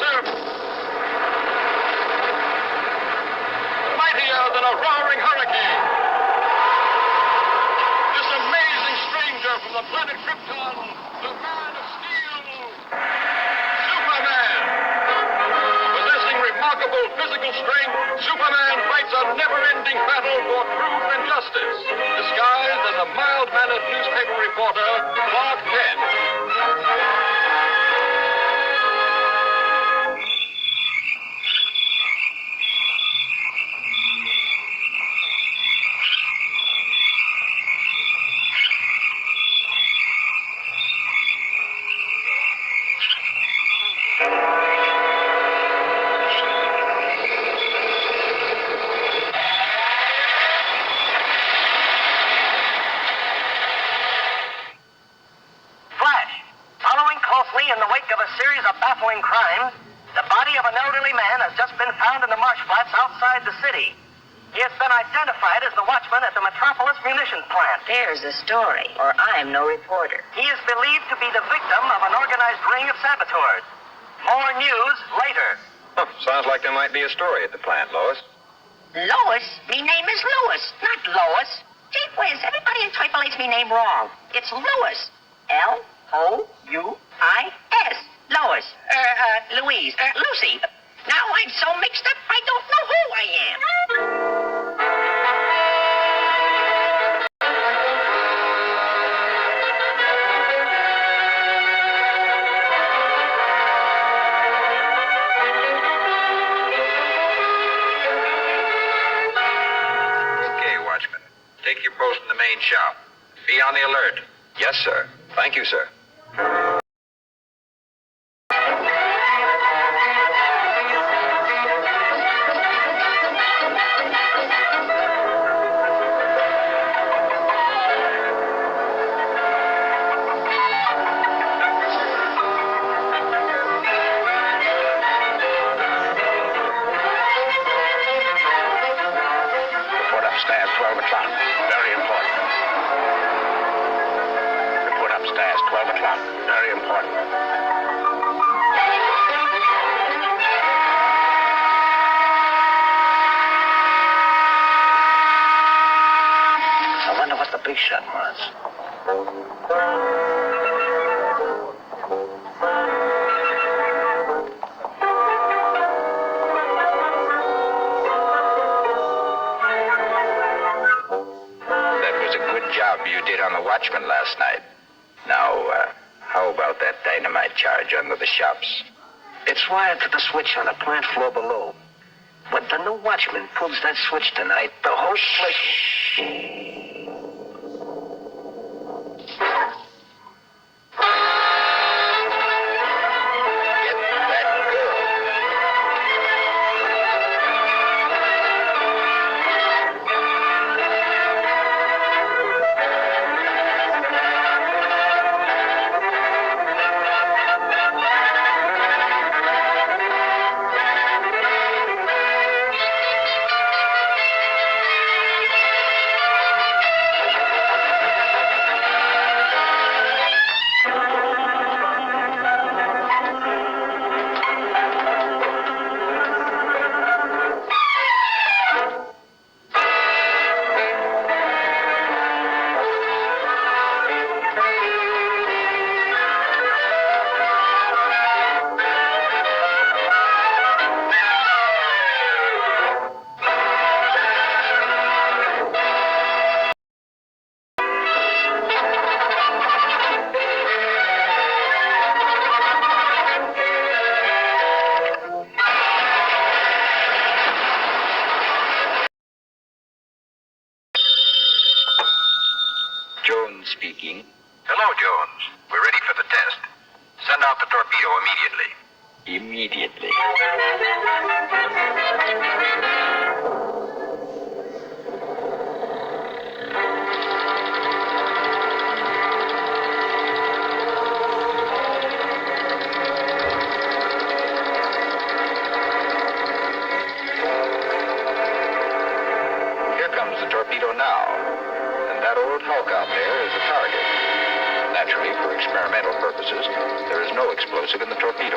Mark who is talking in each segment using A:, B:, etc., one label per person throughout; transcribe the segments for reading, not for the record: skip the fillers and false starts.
A: surf. Mightier than a roaring hurricane. This amazing stranger from the planet Krypton, the Man of Steel, Superman. Possessing remarkable physical strength, Superman fights a never-ending battle for truth and justice, disguised as a mild-mannered newspaper reporter, Clark Kent.
B: In the wake of a series of baffling crimes, the body of an elderly man has just been found in the marsh flats outside the city. He has been identified as the watchman at the Metropolis munitions plant.
C: There's a story, or I'm no reporter.
B: He is believed to be the victim of an organized ring of saboteurs. More news later.
A: Sounds like there might be a story at the plant, Lois.
C: Lois? Me name is Louis, not Lois. Gee whiz, everybody in Triple H me name wrong. It's Louis. L-O-U-I-S. Lois. Louise. Lucy. Now I'm so mixed up, I don't know who I am.
A: Okay, Watchman. Take your post in the main shop. Be on the alert. Yes, sir. Thank you, sir.
D: Report upstairs, 12 o'clock. Very important. Report upstairs, 12 o'clock. Very important. I wonder what the big shot was.
A: That was a good job you did on the Watchman last night. Now, how about that dynamite charge under the shops?
D: It's wired to the switch on the plant floor below. When the new watchman pulls that switch tonight, the whole place...
A: Get that girl. Jones speaking.
E: Hello, Jones. We're ready for the test. Send out the torpedo immediately.
A: Immediately. Here comes the torpedo now. And that old hulk out there is a target. Naturally, for experimental purposes, there is no explosive in the torpedo.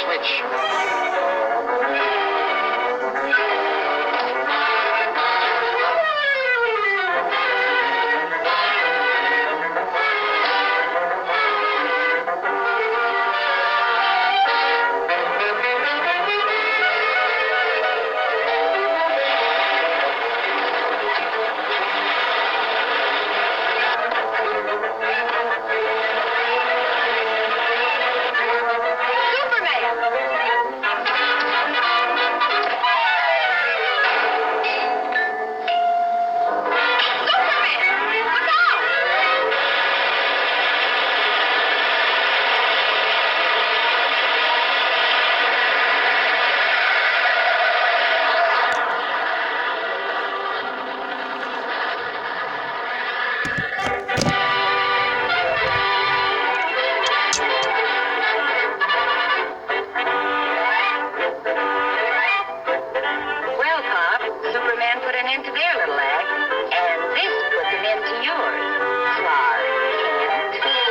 D: switch.
C: Well, Pop, Superman put an end to their little act, and this puts an end to yours. Clark Kent.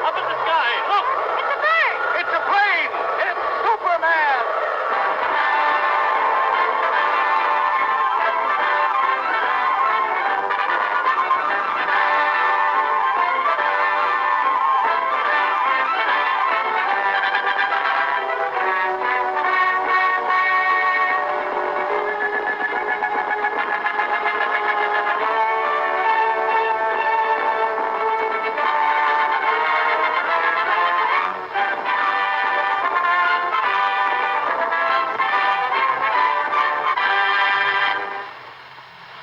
A: Up in the sky, look!
C: It's a bird!
A: It's a plane! It's Superman!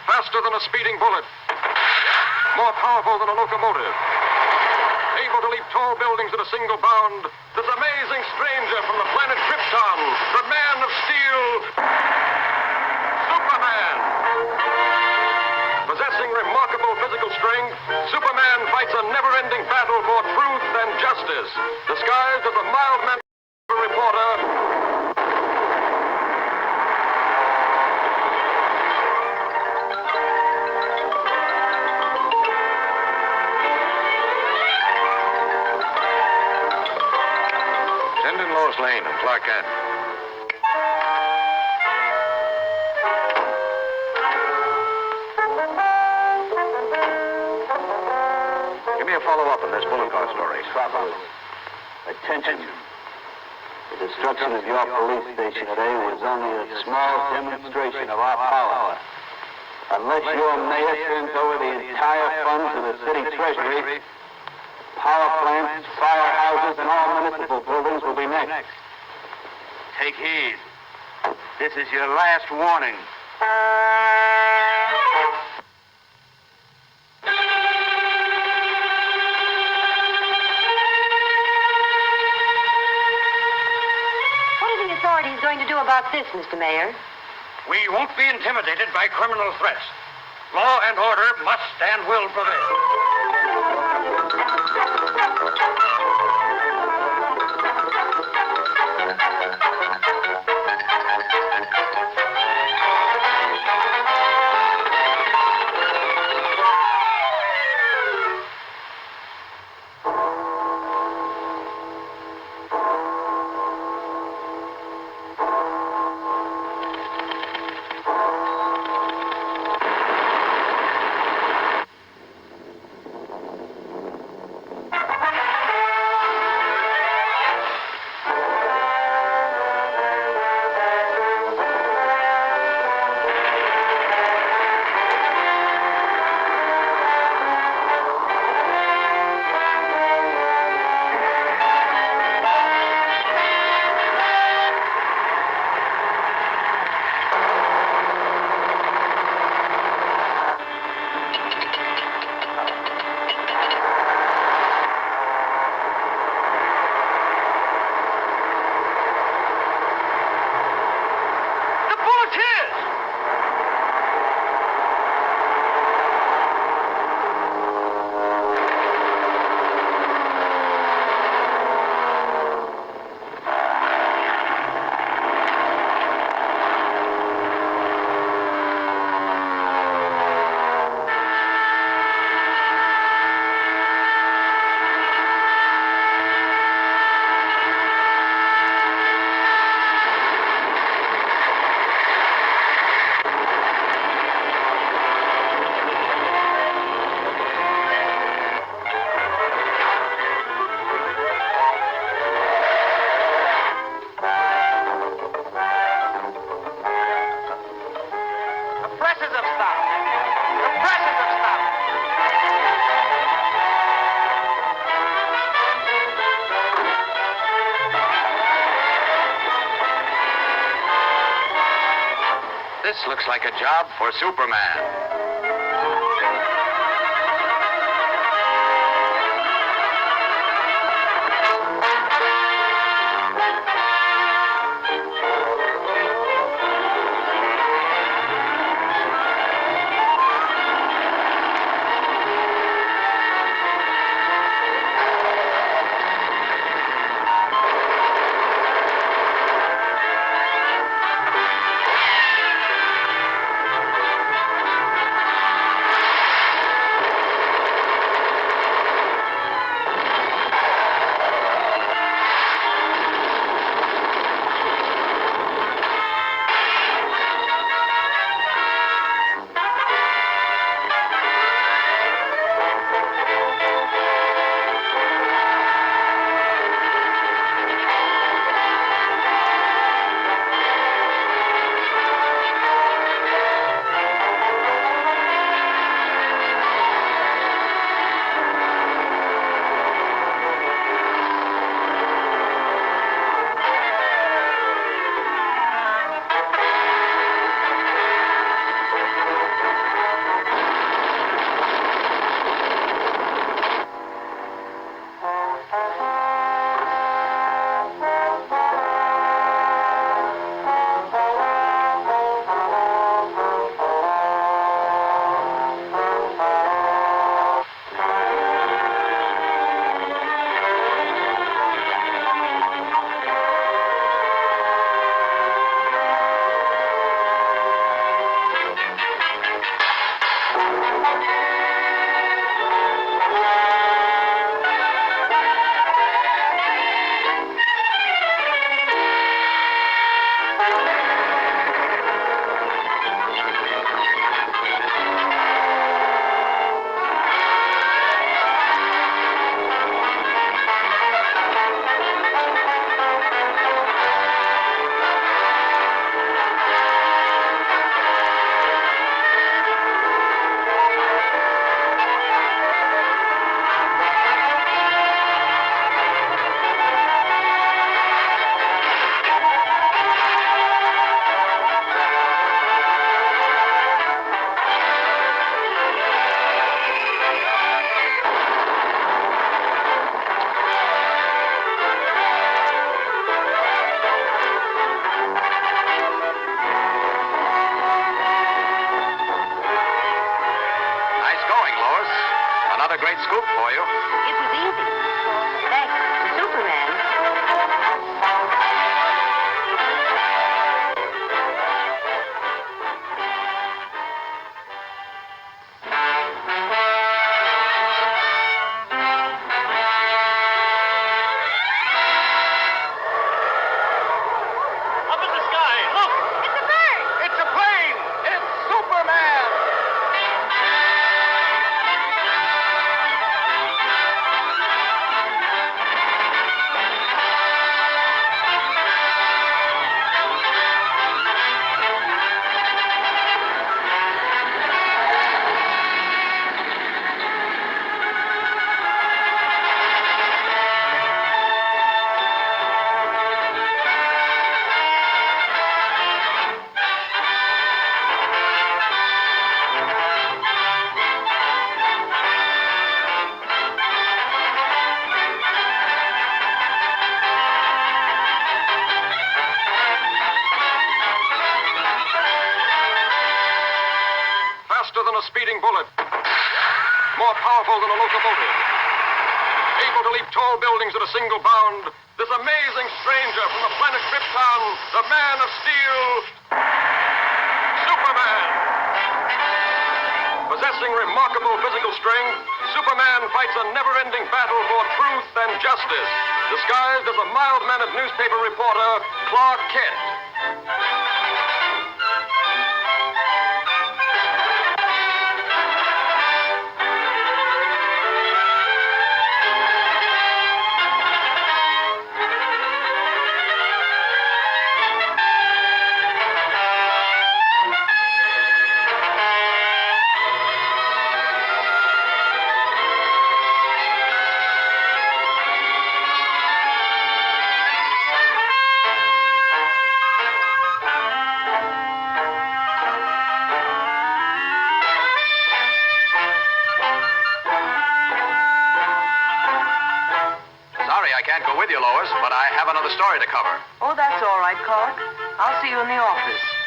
A: Faster than a speeding bullet. More powerful than a locomotive. Able to leap tall buildings at a single bound. This amazing stranger from the planet Krypton. The Man of Steel. Superman. Possessing remarkable physical strength, Superman fights a never-ending battle for truth and justice. Disguised as a mild-mannered reporter,
E: Send in Lois Lane and Clark Kent. Give me a follow-up on this bullet car story.
F: Attention. The destruction of your police station today was only a small demonstration of our power. Unless your mayor turns over the entire funds of the city treasury, power plants, firehouses, and all municipal buildings will be next. Take heed. This is your last warning.
C: What are the authorities going to do about this, Mr. Mayor?
F: We won't be intimidated by criminal threats. Law and order must and will prevail.
A: This looks like a job for Superman. Another great scoop for you.
C: It was easy. Thanks to Superman.
A: Up in the sky, look!
C: It's a bird!
A: It's a plane! It's Superman! Faster than a speeding bullet. More powerful than a locomotive. Able to leap tall buildings at a single bound. This amazing stranger from the planet Krypton, the Man of Steel, Superman. Possessing remarkable physical strength, Superman fights a never-ending battle for truth and justice, disguised as a mild-mannered newspaper reporter, Clark Kent.
E: but I have another story to cover.
G: Oh, that's all right, Clark. I'll see you in the office.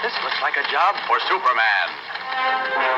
E: This looks like a job for Superman.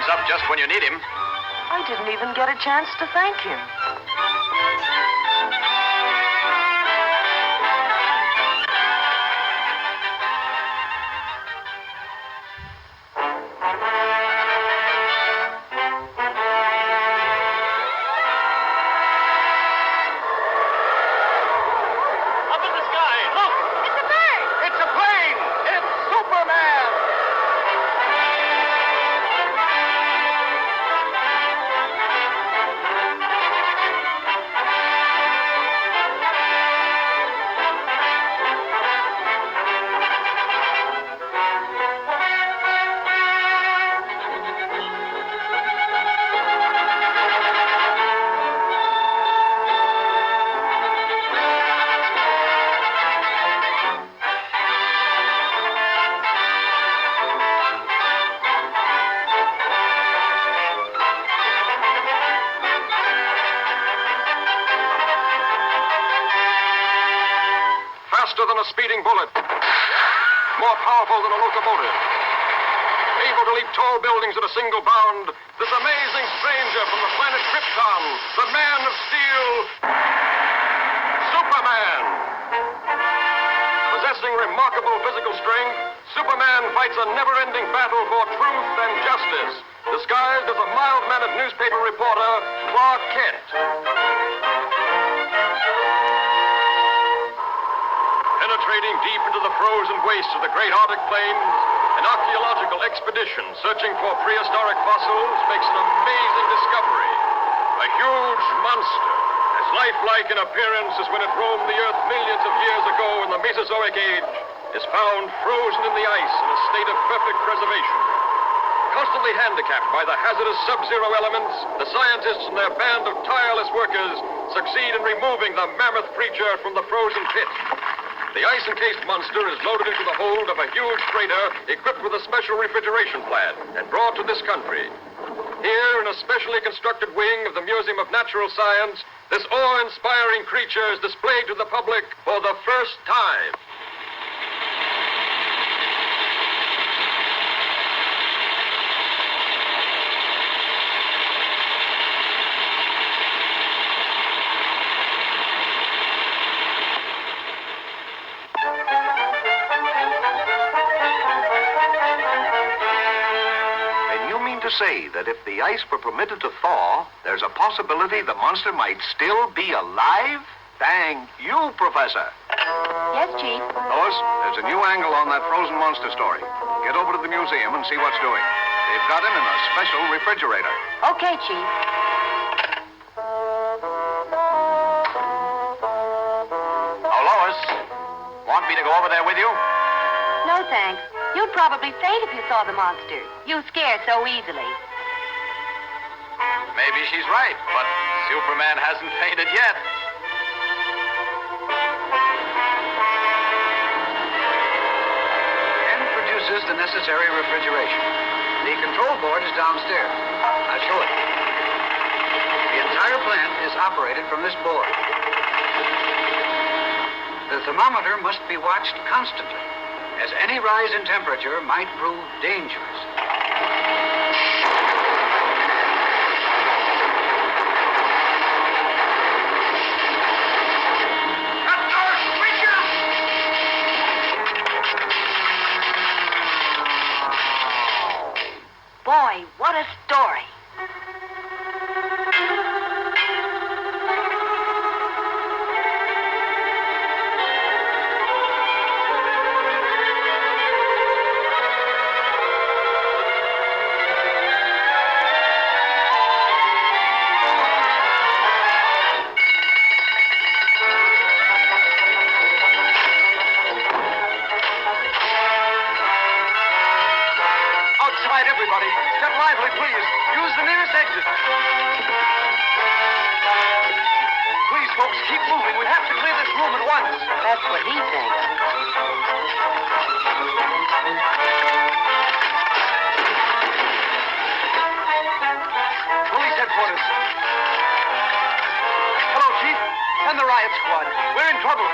A: up just when you need him.
G: I didn't even get a chance to thank him.
A: Up in the sky, look!
C: It's a bird.
A: It's a plane! It's Superman! Faster than a speeding bullet. More powerful than a locomotive. Able to leap tall buildings at a single bound. This amazing stranger from the planet Krypton. The Man of Steel. Superman. Possessing remarkable physical strength, Superman fights a never-ending battle for truth and justice. Disguised as a mild-mannered newspaper reporter, Clark Kent. Penetrating deep into the frozen wastes of the great Arctic plains, an archaeological expedition searching for prehistoric fossils makes an amazing discovery. A huge monster, as lifelike in appearance as when it roamed the Earth millions of years ago in the Mesozoic Age, is found frozen in the ice in a state of perfect preservation. Constantly handicapped by the hazardous sub-zero elements, the scientists and their band of tireless workers succeed in removing the mammoth creature from the frozen pit. The ice-encased monster is loaded into the hold of a huge freighter equipped with a special refrigeration plant and brought to this country. Here, in a specially constructed wing of the Museum of Natural Science, this awe-inspiring creature is displayed to the public for the first time.
E: Say that if the ice were permitted to thaw, there's a possibility the monster might still be alive? Thank you, Professor.
C: Yes, Chief.
E: Lois, there's a new angle on that frozen monster story. Get over to the museum and see what's doing. They've got him in a special refrigerator.
C: Okay, Chief.
E: Oh, Lois, want me to go over there with you?
C: No, thanks. You'd probably faint if you saw the monster. You scare so easily.
A: Maybe she's right, but Superman hasn't fainted yet.
H: Ken produces the necessary refrigeration. The control board is downstairs. I'll show it. The entire plant is operated from this board. The thermometer must be watched constantly, as any rise in temperature might prove dangerous.
C: Boy, what a story.
A: Everybody, step lively, please. Use the nearest exit. Please, folks, keep moving. We have to clear this room at once.
G: That's what he thinks.
A: Police headquarters. Hello, Chief. Send the riot squad. We're in trouble.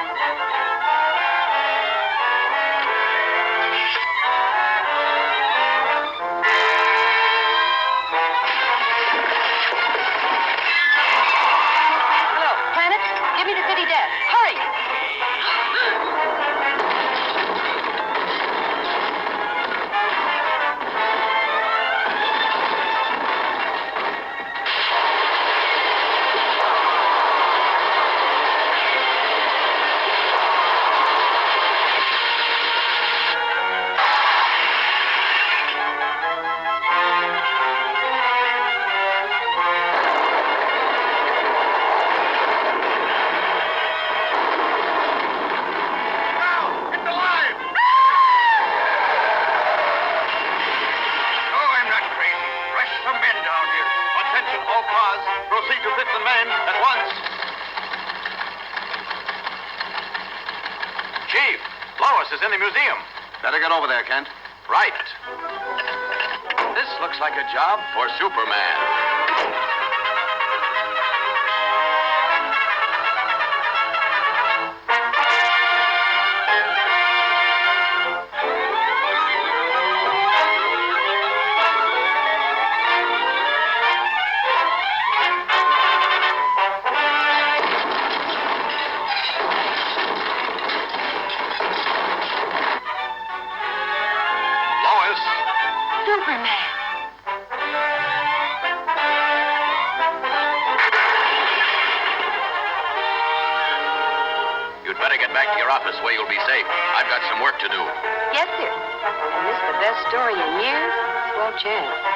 E: Chief, Lois is in the museum. Better get over there, Kent. Right. This looks like a job for Superman. Lois,
C: Superman.
E: you'd better get back to your office where you'll be safe. I've got some work to do.
G: Yes, sir. And this is the best story in years? Well, chance.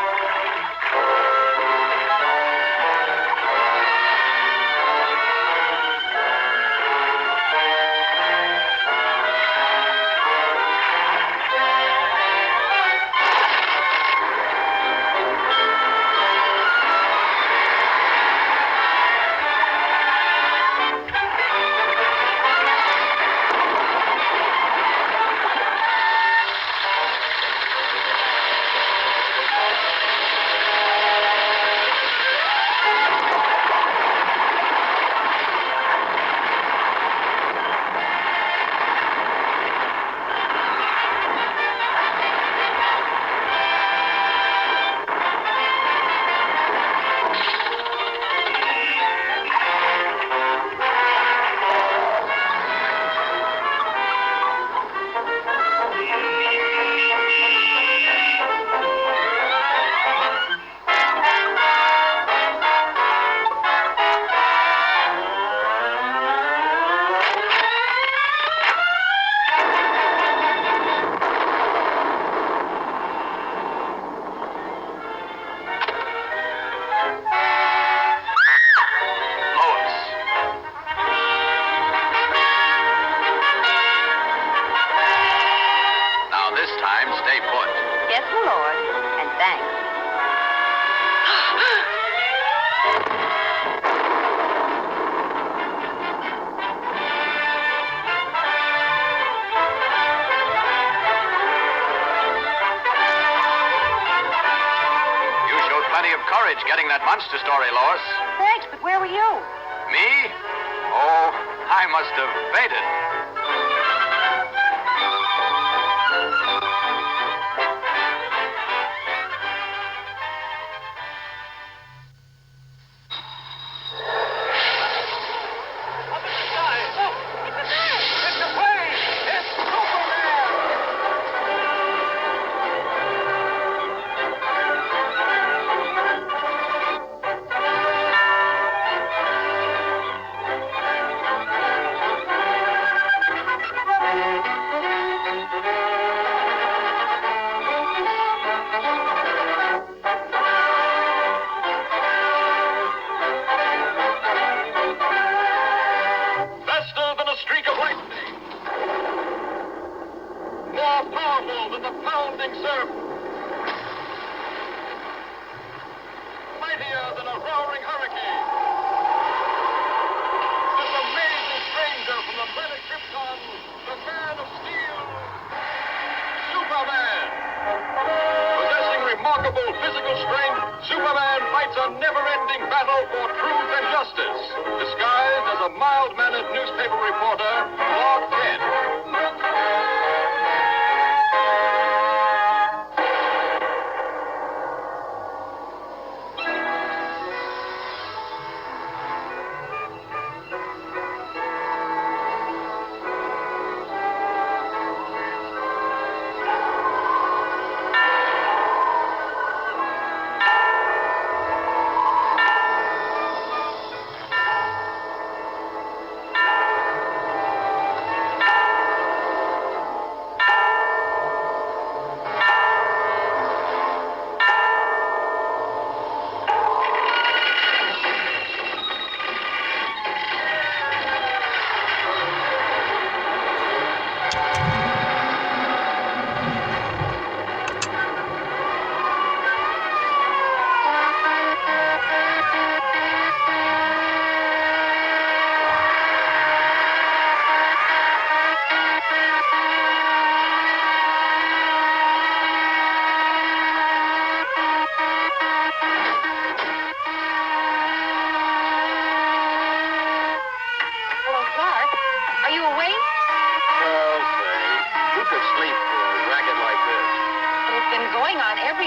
E: Lois. Now this time, stay put.
G: Yes, my lord. And thanks.
E: You showed plenty of courage getting that monster story, Lois.
G: Thanks, but where were you?
E: Me? Oh, I must have fainted.
A: Faster than a streak of lightning. More powerful than the pounding surf. Mightier than a roaring hurricane. This amazing stranger from the planet Krypton, the Man of Steel, Superman. Possessing remarkable physical strength, Superman fights a never-ending battle for truth and justice, disguised as a mild-mannered newspaper reporter, Clark Kent.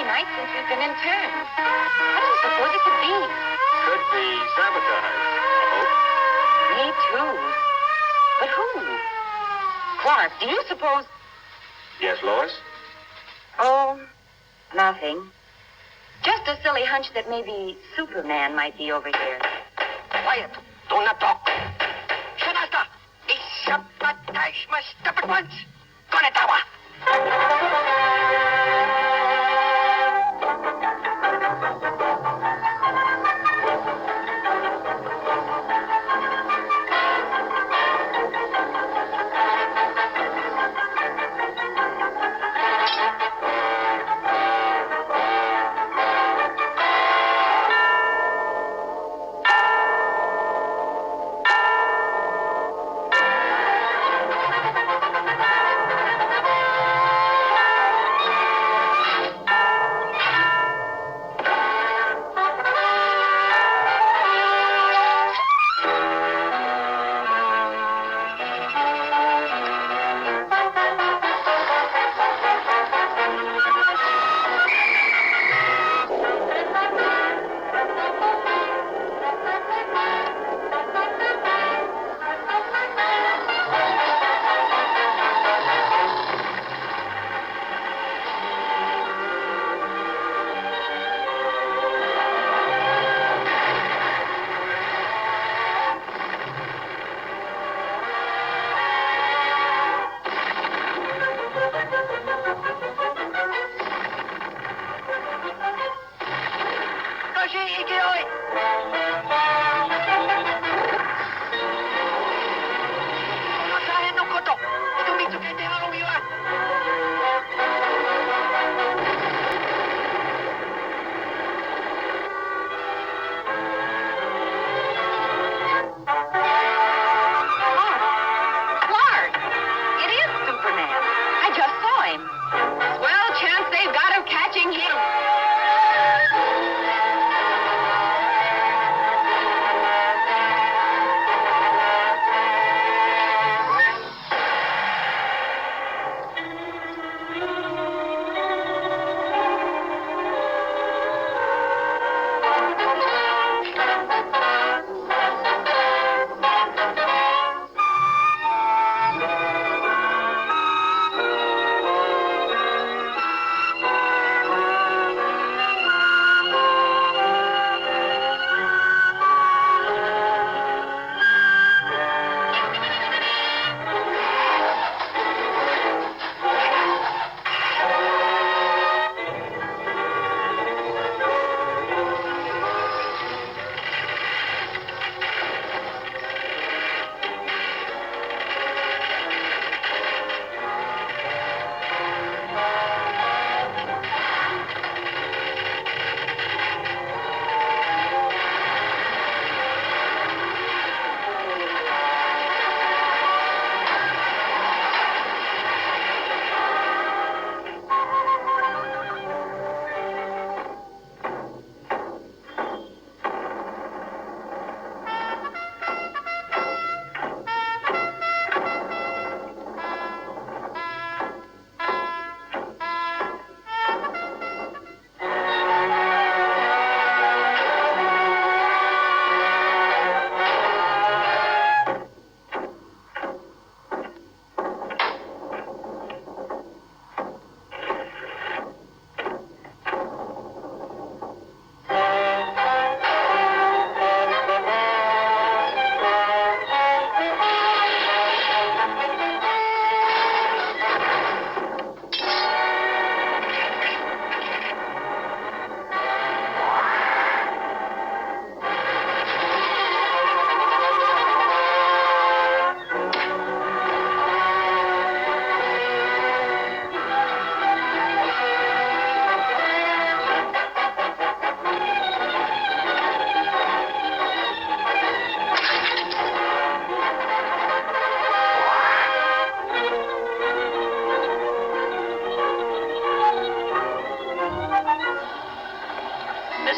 G: very night since we've been interned. What do you suppose it could be?
A: Could be sabotage.
G: Me too. But who? Clark, do you suppose...
A: Yes, Lois?
G: Oh, nothing. Just a silly hunch that maybe Superman might be over here.
B: Quiet. Do not talk. Shunasta. Sabotage must stop at once. Konetawa.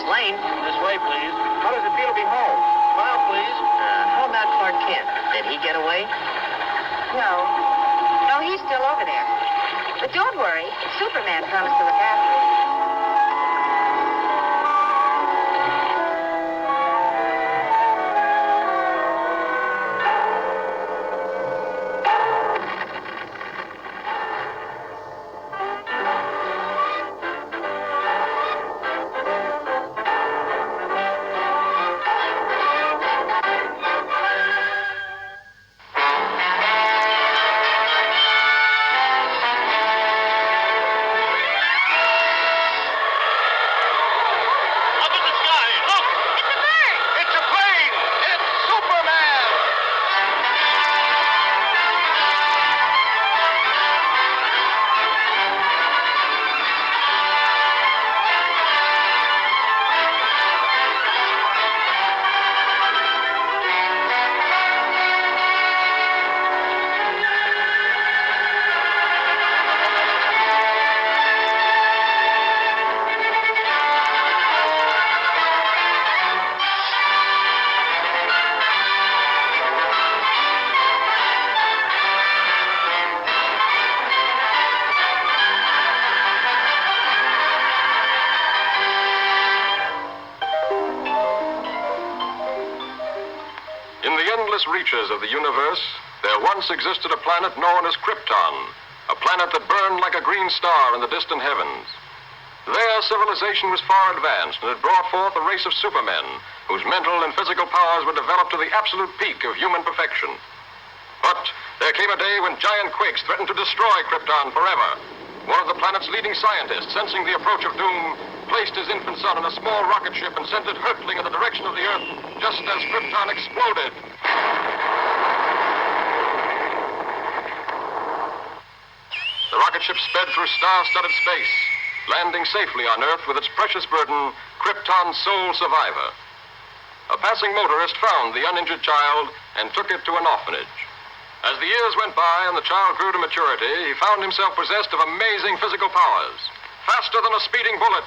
B: Lane. This way, please. How does it feel to be home? Smile, please. How about Clark Kent? Did he get away?
G: No. No, he's still over there. But don't worry. Superman promised to look after him.
A: reaches of the universe, there once existed a planet known as Krypton, a planet that burned like a green star in the distant heavens. There, civilization was far advanced and had brought forth a race of supermen whose mental and physical powers were developed to the absolute peak of human perfection. But there came a day when giant quakes threatened to destroy Krypton forever. One of the planet's leading scientists, sensing the approach of doom, placed his infant son in a small rocket ship and sent it hurtling in the direction of the Earth just as Krypton exploded. The rocket ship sped through star-studded space, landing safely on Earth with its precious burden, Krypton's sole survivor. A passing motorist found the uninjured child and took it to an orphanage. As the years went by and the child grew to maturity, he found himself possessed of amazing physical powers. Faster than a speeding bullet.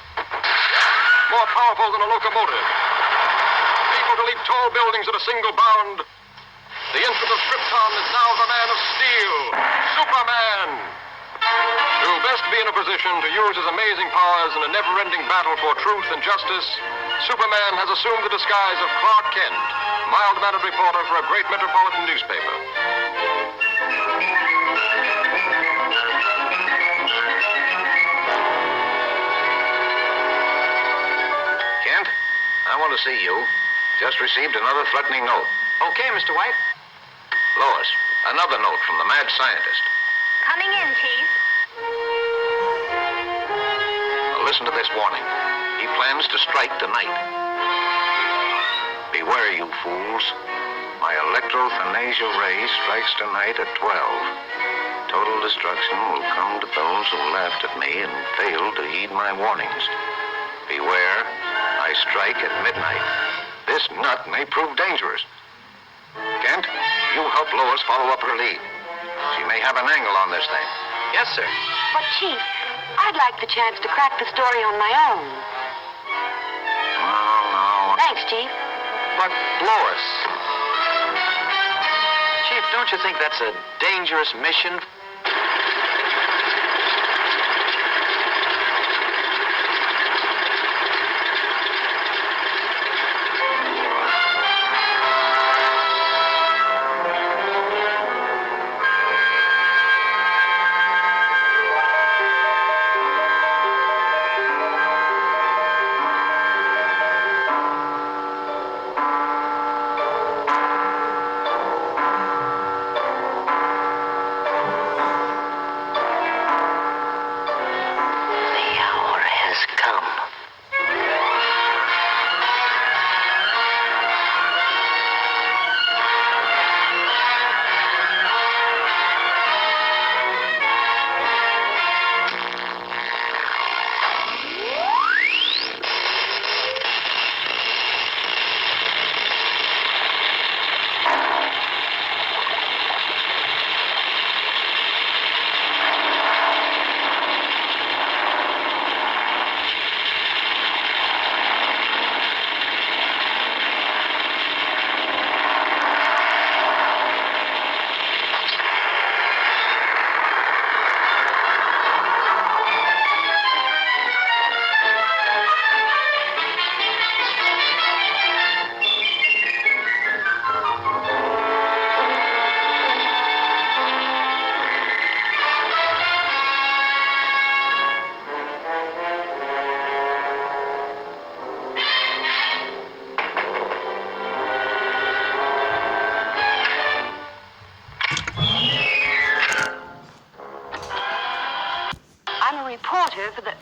A: More powerful than a locomotive. Able to leap tall buildings at a single bound. The infant of Krypton is now the Man of Steel, Superman. To best be in a position to use his amazing powers in a never-ending battle for truth and justice, Superman has assumed the disguise of Clark Kent, mild-mannered reporter for a great metropolitan newspaper.
E: Kent, I want to see you. Just received another threatening note.
H: Okay, Mr. White.
E: Lois, another note from the mad scientist.
C: Coming in, Chief.
E: Now listen to this warning. He plans to strike tonight. Beware, you fools. My electrothanasia ray strikes tonight at 12. Total destruction will come to those who laughed at me and failed to heed my warnings. Beware, I strike at midnight. This nut may prove dangerous. Kent, you help Lois follow up her lead. She may have an angle on this thing.
H: Yes, sir.
G: But, Chief, I'd like the chance to crack the story on my own.
E: No.
G: Thanks, Chief.
H: But, Lois. Chief, don't you think that's a dangerous mission?
G: reporter for the...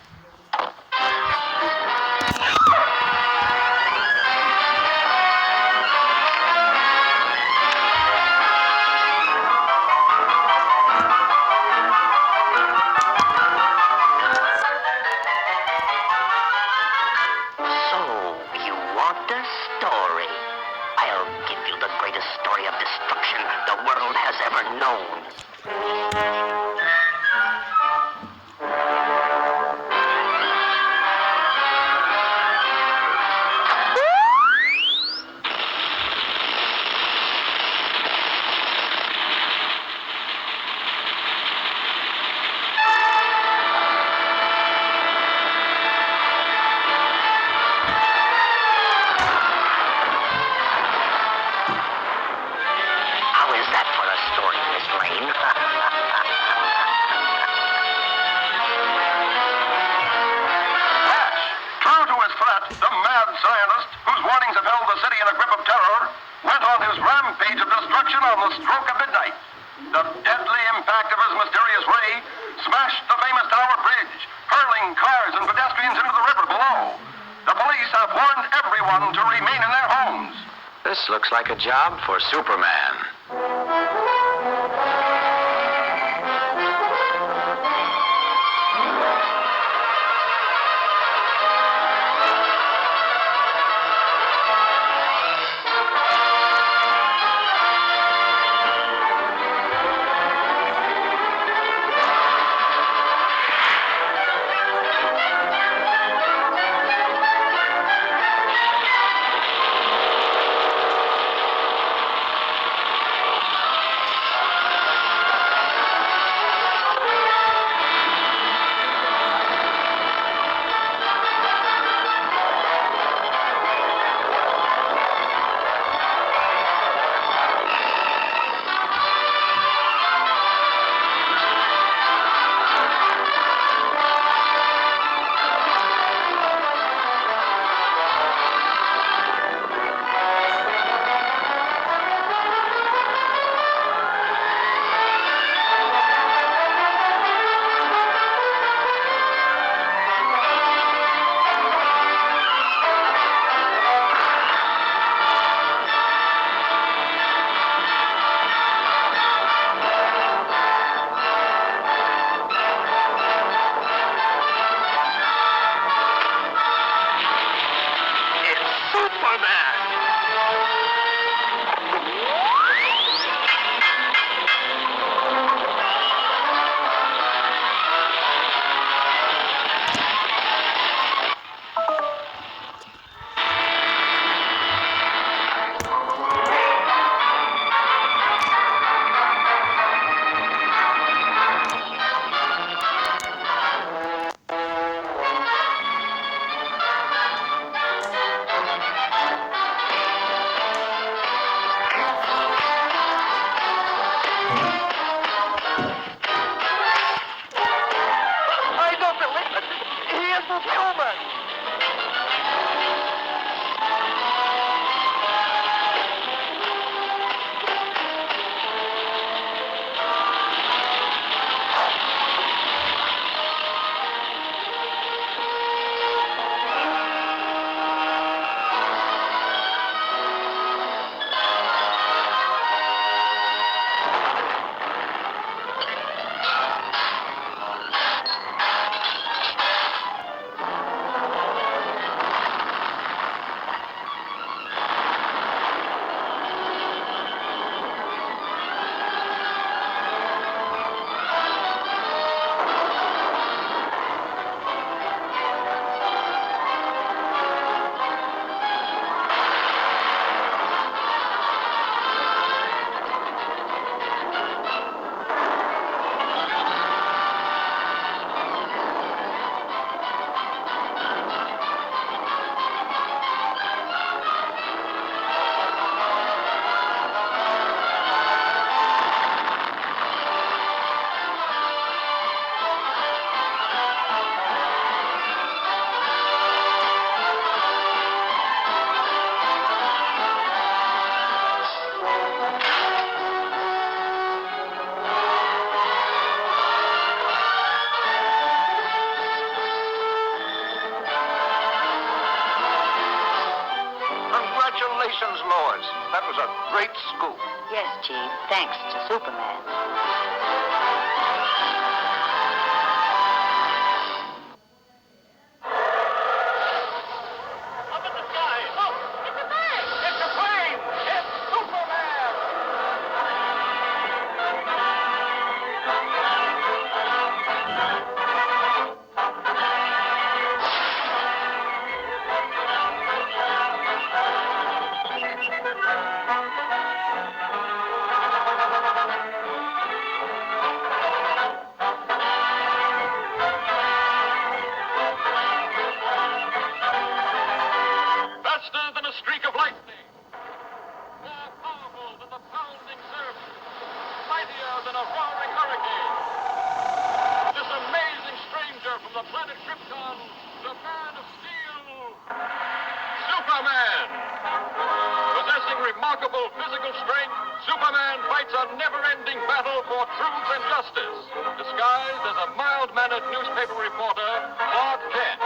C: Destruction the world has ever known.
A: destruction on the stroke of midnight. The deadly impact of his mysterious ray smashed the famous Tower Bridge, hurling cars and pedestrians into the river below. The police have warned everyone to remain in their homes.
E: This looks like a job for Superman. Congratulations, Lois. That was a great scoop.
C: Yes, Chief. Thanks to Superman.
A: Up in the sky, look! It's a plane! It's a plane! It's Superman! Faster than a streak of lightning, more powerful than the pounding surf, mightier than a roaring hurricane. This amazing stranger from the planet Krypton, the Man of Steel, Superman, possessing remarkable remarkable physical strength, Superman fights a never-ending battle for truth and justice, disguised as a mild-mannered newspaper reporter, Clark Kent.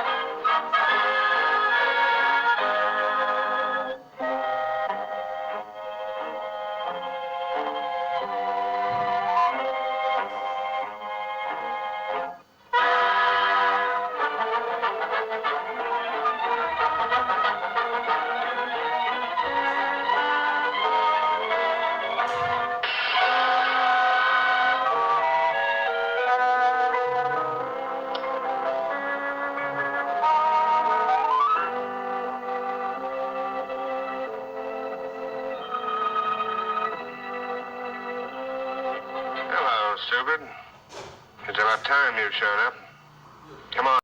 E: Hello, Stupid. It's about time you showed up. Come on.